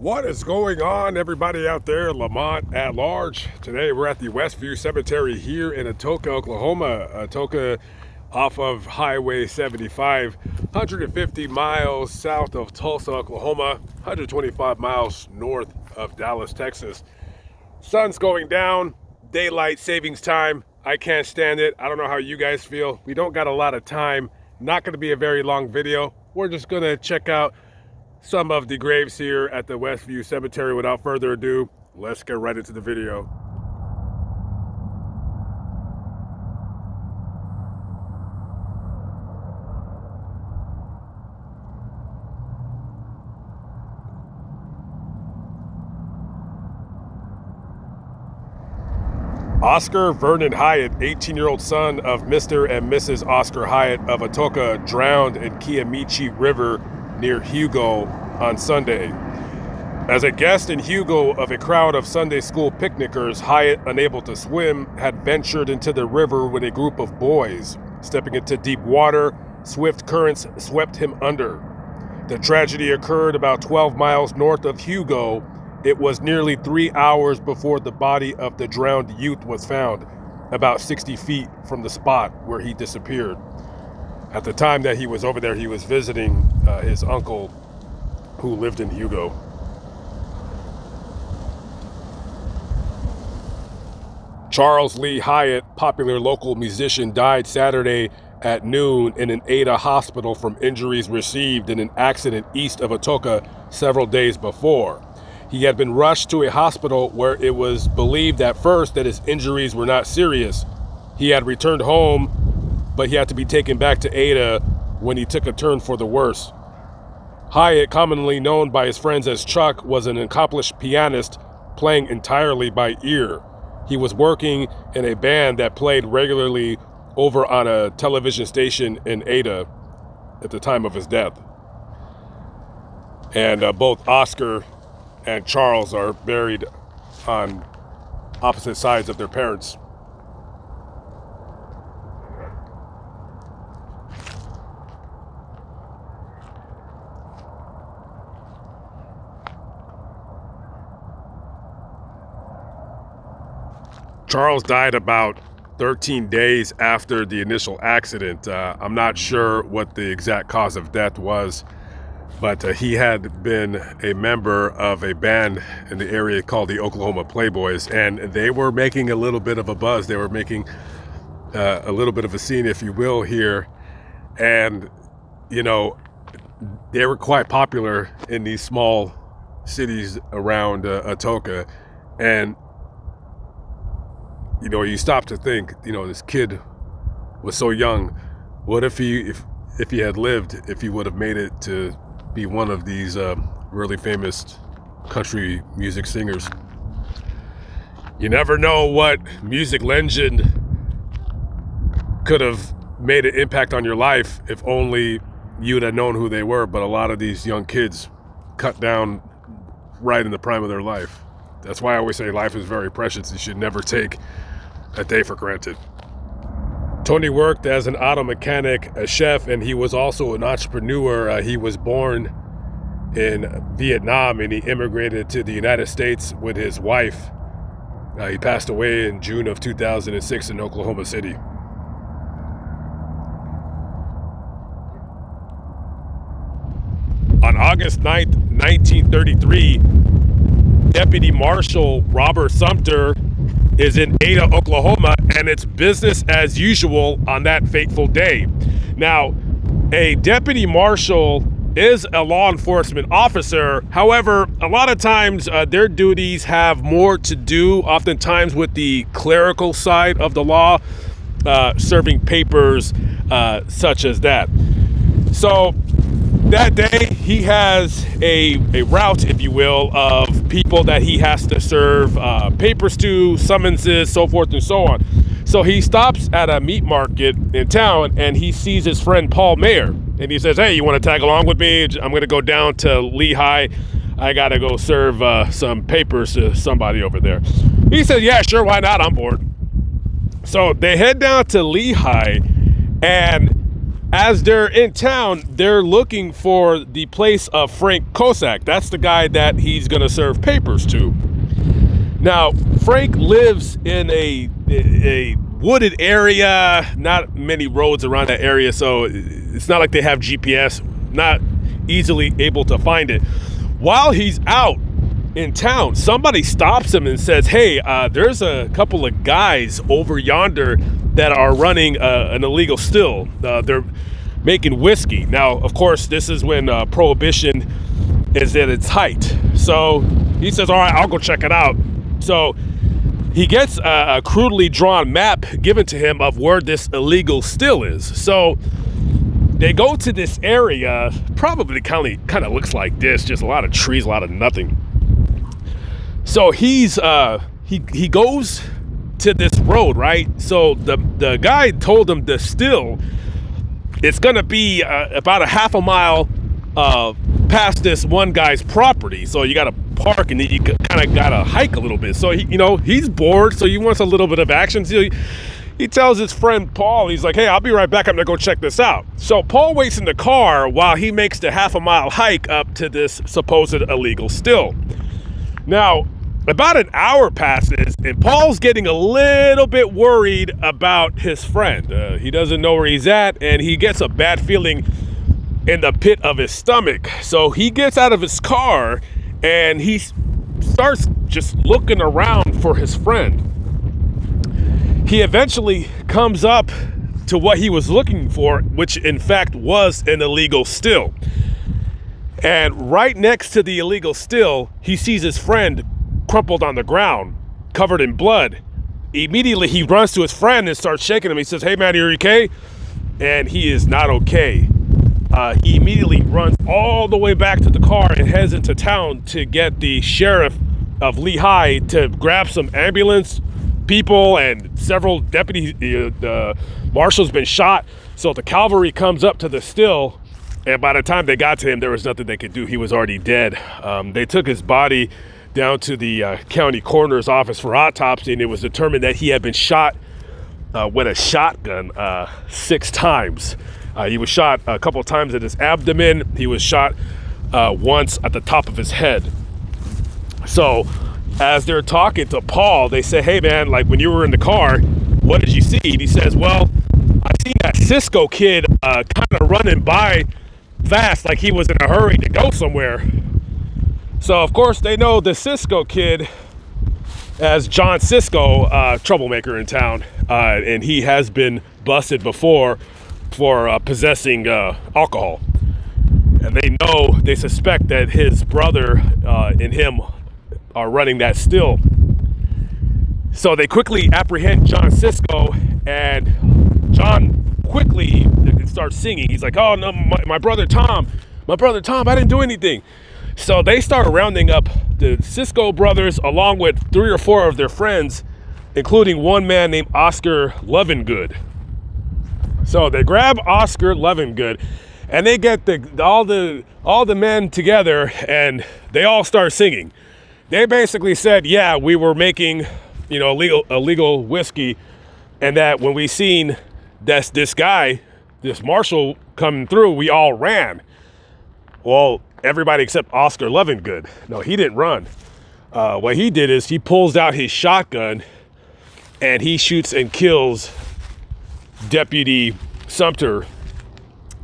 What is going on, everybody out there, Lamont at large? Today we're at the Westview Cemetery here in Atoka, Oklahoma. Atoka off of Highway 75, 150 miles south of Tulsa, Oklahoma, 125 miles north of Dallas, Texas. Sun's going down, daylight savings time. I can't stand it. I don't know how you guys feel. We don't got a lot of time. Not going to be a very long video. We're just going to check out some of the graves here at the Westview Cemetery. Without further ado, let's get right into the video. Oscar Vernon Hyatt, 18-year-old son of Mr. and Mrs. Oscar Hyatt of Atoka, drowned in Kiamichi River near Hugo on Sunday. As a guest in Hugo of a crowd of Sunday school picnickers, Hyatt, unable to swim, had ventured into the river with a group of boys. Stepping into deep water, swift currents swept him under. The tragedy occurred about 12 miles north of Hugo. It was nearly 3 hours before the body of the drowned youth was found, about 60 feet from the spot where he disappeared. At the time that he was over there, he was visiting his uncle who lived in Hugo. Charles Lee Hyatt, popular local musician, died Saturday at noon in an Ada hospital from injuries received in an accident east of Atoka several days before. He had been rushed to a hospital where it was believed at first that his injuries were not serious. He had returned home, but he had to be taken back to Ada when he took a turn for the worse. Hyatt, commonly known by his friends as Chuck, was an accomplished pianist playing entirely by ear. He was working in a band that played regularly over on a television station in Ada at the time of his death. And both Oscar and Charles are buried on opposite sides of their parents. Charles died about 13 days after the initial accident. I'm not sure what the exact cause of death was, but he had been a member of a band in the area called the Oklahoma Playboys, and they were making a little bit of a buzz. They were making a little bit of a scene, if you will, here. And, you know, they were quite popular in these small cities around Atoka. And you know, you stop to think, you know, this kid was so young. What if he had lived, if he would have made it to be one of these really famous country music singers? You never know what music legend could have made an impact on your life if only you'd have known who they were. But a lot of these young kids cut down right in the prime of their life. That's why I always say life is very precious. You should never take a day for granted. Tony worked as an auto mechanic, a chef, and he was also an entrepreneur. He was born in Vietnam and he immigrated to the United States with his wife. He passed away in June of 2006 in Oklahoma City. On August 9th, 1933, Deputy Marshal Robert Sumter is in Ada, Oklahoma, and it's business as usual on that fateful day. Now, a deputy marshal is a law enforcement officer. However, a lot of times their duties have more to do, oftentimes, with the clerical side of the law, serving papers such as that. So that day, he has a route, if you will, of people that he has to serve papers to, summonses, so forth and so on. So he stops at a meat market in town and he sees his friend Paul Mayer. And he says, hey, you want to tag along with me? I'm going to go down to Lehigh. I got to go serve some papers to somebody over there. He says, yeah, sure, why not? I'm bored. So they head down to Lehigh, and as they're in town, they're looking for the place of Frank Kosak. That's the guy that he's going to serve papers to. Now, Frank lives in a wooded area, not many roads around that area, so it's not like they have GPS, not easily able to find it. While he's out in town, somebody stops him and says, hey, there's a couple of guys over yonder that are running an illegal still. They're making whiskey. Now, of course, this is when Prohibition is at its height. So he says, all right, I'll go check it out. So he gets a crudely drawn map given to him of where this illegal still is. So they go to this area, probably kind of looks like this, just a lot of trees, a lot of nothing. So he goes to this road, right? So the guy told him the still, it's gonna be about a half a mile past this one guy's property. So you gotta park and you kind of gotta hike a little bit. So he's bored, so he wants a little bit of action. So he tells his friend Paul, he's like, hey, I'll be right back, I'm gonna go check this out. So Paul waits in the car while he makes the half a mile hike up to this supposed illegal still. Now, about an hour passes and Paul's getting a little bit worried about his friend. He doesn't know where he's at, and he gets a bad feeling in the pit of his stomach. So he gets out of his car and he starts just looking around for his friend. He eventually comes up to what he was looking for, which in fact was an illegal still. And right next to the illegal still, he sees his friend crumpled on the ground, covered in blood. Immediately he runs to his friend and starts shaking him. He says, hey man, are you okay? And he is not okay. He immediately runs all the way back to the car and heads into town to get the sheriff of Lehigh to grab some ambulance people, and several deputies, the marshal's been shot. So the cavalry comes up to the still, and by the time they got to him, there was nothing they could do. He was already dead. They took his body down to the county coroner's office for autopsy, and it was determined that he had been shot with a shotgun 6 times. He was shot a couple of times at his abdomen. He was shot once at the top of his head. So as they're talking to Paul, they say, hey man, like when you were in the car, what did you see? And he says, well, I seen that Cisco kid kind of running by fast, like he was in a hurry to go somewhere. So of course they know the Cisco kid as John Cisco, troublemaker in town, and he has been busted before for possessing alcohol. And they suspect that his brother and him are running that still. So they quickly apprehend John Cisco, and John quickly starts singing. He's like, oh no, my brother Tom, I didn't do anything. So they start rounding up the Cisco brothers along with 3 or 4 of their friends, including one man named Oscar Lovingood. So they grab Oscar Lovingood and they get all the men together, and they all start singing. They basically said, yeah, we were making, illegal whiskey, and that when we seen this guy, this marshal coming through, we all ran. Well, everybody except Oscar Lovingood. No, he didn't run. What he did is he pulls out his shotgun and he shoots and kills Deputy Sumter,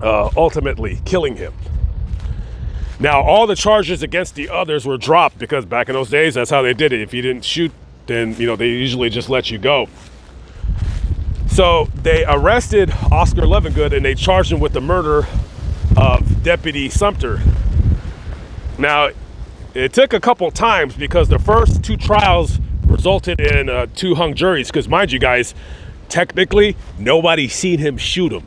ultimately killing him. Now, all the charges against the others were dropped because back in those days, that's how they did it. If you didn't shoot, then, they usually just let you go. So they arrested Oscar Lovingood and they charged him with the murder of Deputy Sumter. Now, it took a couple times because the first 2 trials resulted in 2 hung juries. Because mind you guys, technically, nobody seen him shoot him.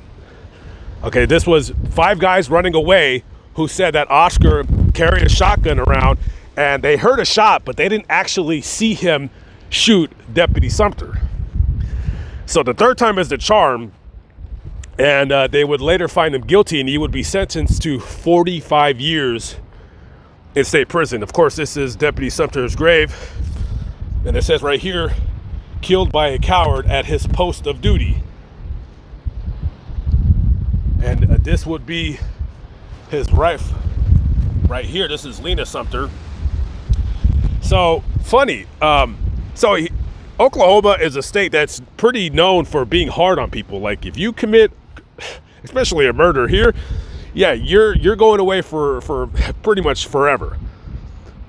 Okay, this was 5 guys running away who said that Oscar carried a shotgun around, and they heard a shot, but they didn't actually see him shoot Deputy Sumter. So the 3rd time is the charm, and they would later find him guilty, and he would be sentenced to 45 years in state prison. Of course, this is Deputy Sumter's grave, and it says right here, killed by a coward at his post of duty. And this would be his wife right here. This is Lena Sumter. So funny. Oklahoma is a state that's pretty known for being hard on people. Like if you commit, especially a murder here, yeah, you're going away for pretty much forever.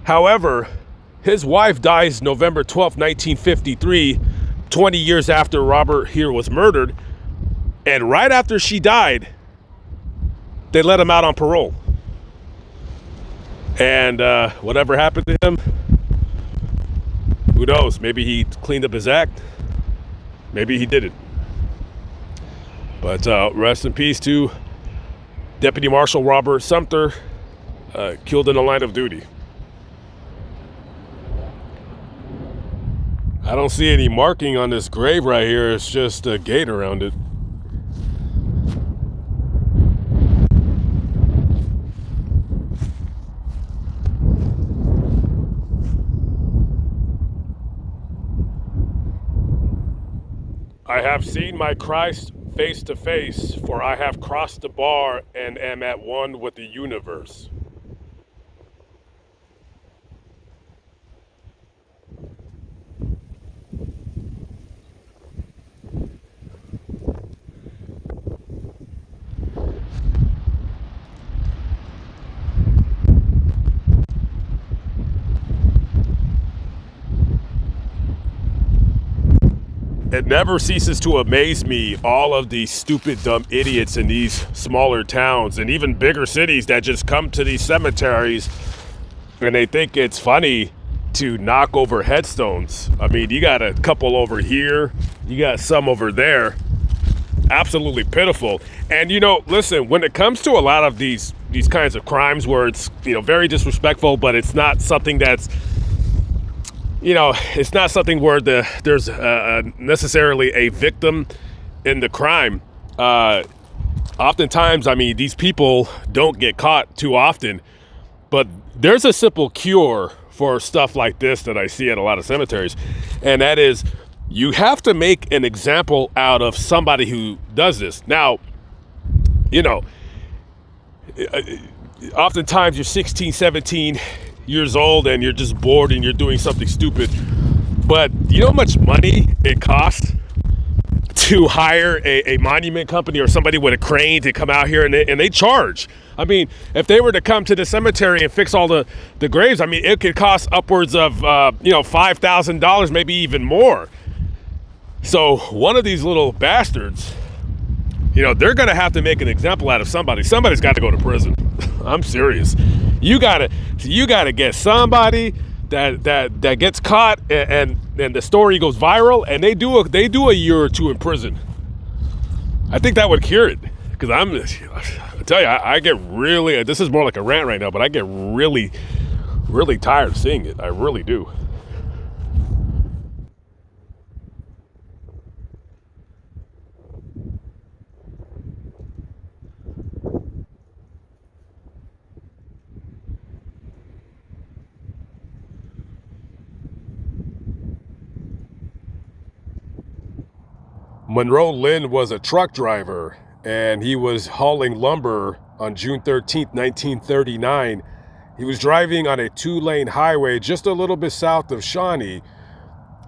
However, his wife dies November 12th, 1953, 20 years after Robert here was murdered. And right after she died, they let him out on parole. And whatever happened to him, who knows? Maybe he cleaned up his act. Maybe he didn't. But rest in peace to Deputy Marshal Robert Sumter, killed in the line of duty. I don't see any marking on this grave right here. It's just a gate around it. I have seen my Christ face to face, for I have crossed the bar and am at one with the universe. It never ceases to amaze me, all of these stupid, dumb idiots in these smaller towns and even bigger cities that just come to these cemeteries and they think it's funny to knock over headstones. I mean, you got a couple over here, you got some over there. Absolutely pitiful. And listen, when it comes to a lot of these kinds of crimes where it's very disrespectful, but it's not something that's it's not something where there's necessarily a victim in the crime. Oftentimes, I mean, these people don't get caught too often, but there's a simple cure for stuff like this that I see at a lot of cemeteries, and that is you have to make an example out of somebody who does this. Now, oftentimes you're 16, 17 years old and you're just bored and you're doing something stupid, but you know how much money it costs to hire a monument company or somebody with a crane to come out here and they charge. I mean, if they were to come to the cemetery and fix all the graves, I mean, it could cost upwards of $5,000, maybe even more. So one of these little bastards, they're gonna have to make an example out of somebody. Somebody's got to go to prison. I'm serious. You gotta get somebody that gets caught and the story goes viral and they do a year or two in prison. I think that would cure it, because I tell you, I get really, this is more like a rant right now, but I get really, really tired of seeing it. I really do. Monroe Lynn was a truck driver, and he was hauling lumber on June 13th, 1939. He was driving on a 2-lane highway just a little bit south of Shawnee,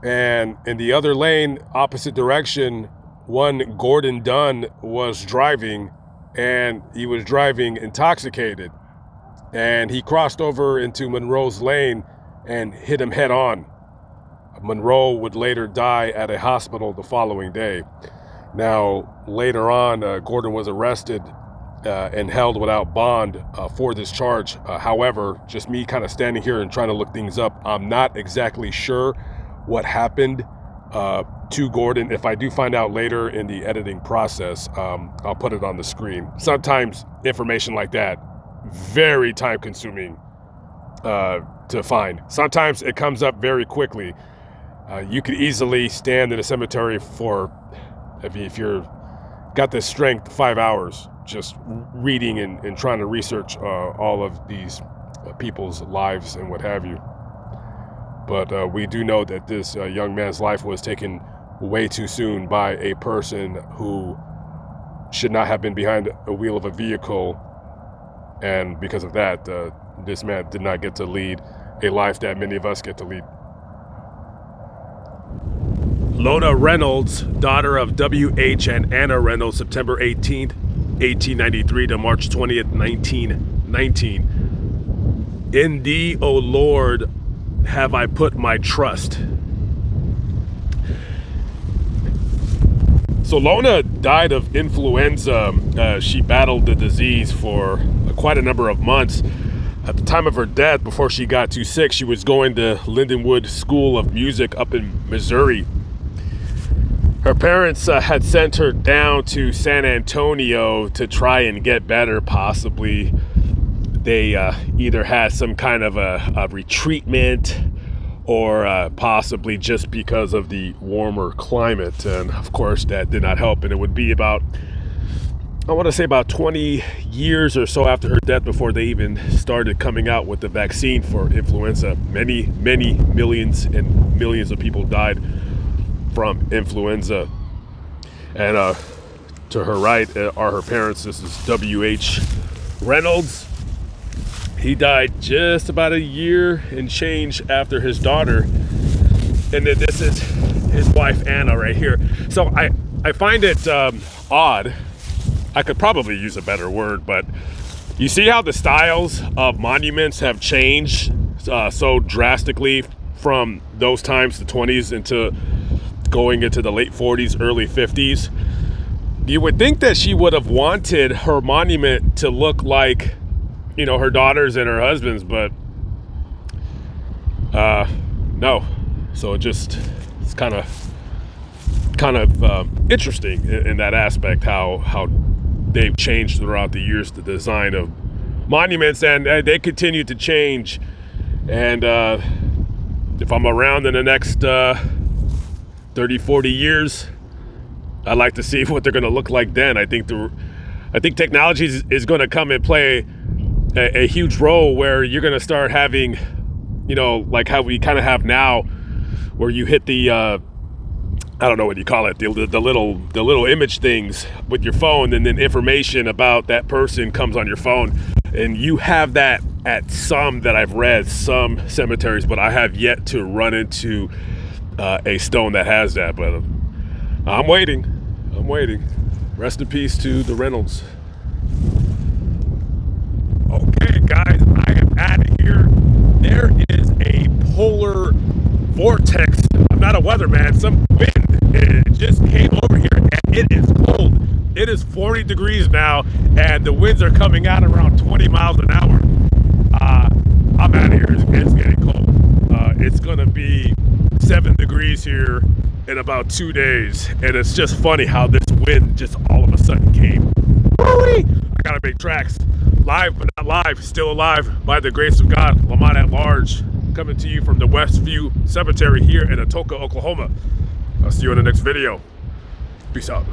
and in the other lane, opposite direction, one Gordon Dunn was driving, and he was driving intoxicated, and he crossed over into Monroe's lane and hit him head on. Monroe would later die at a hospital the following day. Now, later on, Gordon was arrested and held without bond for this charge. However, just me kind of standing here and trying to look things up, I'm not exactly sure what happened to Gordon. If I do find out later in the editing process, I'll put it on the screen. Sometimes information like that, very time consuming to find. Sometimes it comes up very quickly. You could easily stand in a cemetery for, if you're got the strength, 5 hours just reading and trying to research all of these people's lives and what have you. But we do know that this young man's life was taken way too soon by a person who should not have been behind a wheel of a vehicle, and because of that, this man did not get to lead a life that many of us get to lead. Lona Reynolds, daughter of W.H. and Anna Reynolds, September 18th, 1893 to March 20th, 1919. In thee, O Lord, have I put my trust. So Lona died of influenza. She battled the disease for quite a number of months. At the time of her death, before she got too sick, she was going to Lindenwood School of Music up in Missouri. Her parents had sent her down to San Antonio to try and get better, possibly. They either had some kind of a retreatment, or possibly just because of the warmer climate. And of course, that did not help. And it would be about, I want to say about 20 years or so after her death before they even started coming out with the vaccine for influenza. Many, many millions and millions of people died from influenza. And to her right are her parents. This is W.H. Reynolds. He died just about a year and change after his daughter. And then this is his wife, Anna, right here. So I find it odd. I could probably use a better word, but you see how the styles of monuments have changed so drastically from those times, the 20s, into going into the late 40s, early 50s. You would think that she would have wanted her monument to look like, you know, her daughters and her husbands, but no. So it's kind of interesting in that aspect, how they've changed throughout the years, the design of monuments, and they continue to change. And if I'm around in the next 30, 40 years, I'd like to see what they're going to look like then. I think technology is going to come and play a huge role, where you're going to start having, you know, like how we kind of have now, where you hit the I don't know what you call it, the little image things with your phone, and then information about that person comes on your phone, and you have that at some that I've read, some cemeteries, but I have yet to run into a stone that has that. But I'm waiting. Rest in peace to the Reynolds. Okay, guys, I am out of here. There is a polar vortex. I'm not a weatherman. Some wind, it just came over here, and it is cold. It is 40 degrees now, and the winds are coming out around 20 miles an hour. I'm out of here. It's getting cold. It's going to be 7 degrees here in about 2 days, and it's just funny how this wind just all of a sudden came. Woo-wee! I gotta make tracks. Live but not live, still alive by the grace of God. Lamont at large, coming to you from the Westview Cemetery here in Atoka, Oklahoma. I'll see you in the next video. Peace out.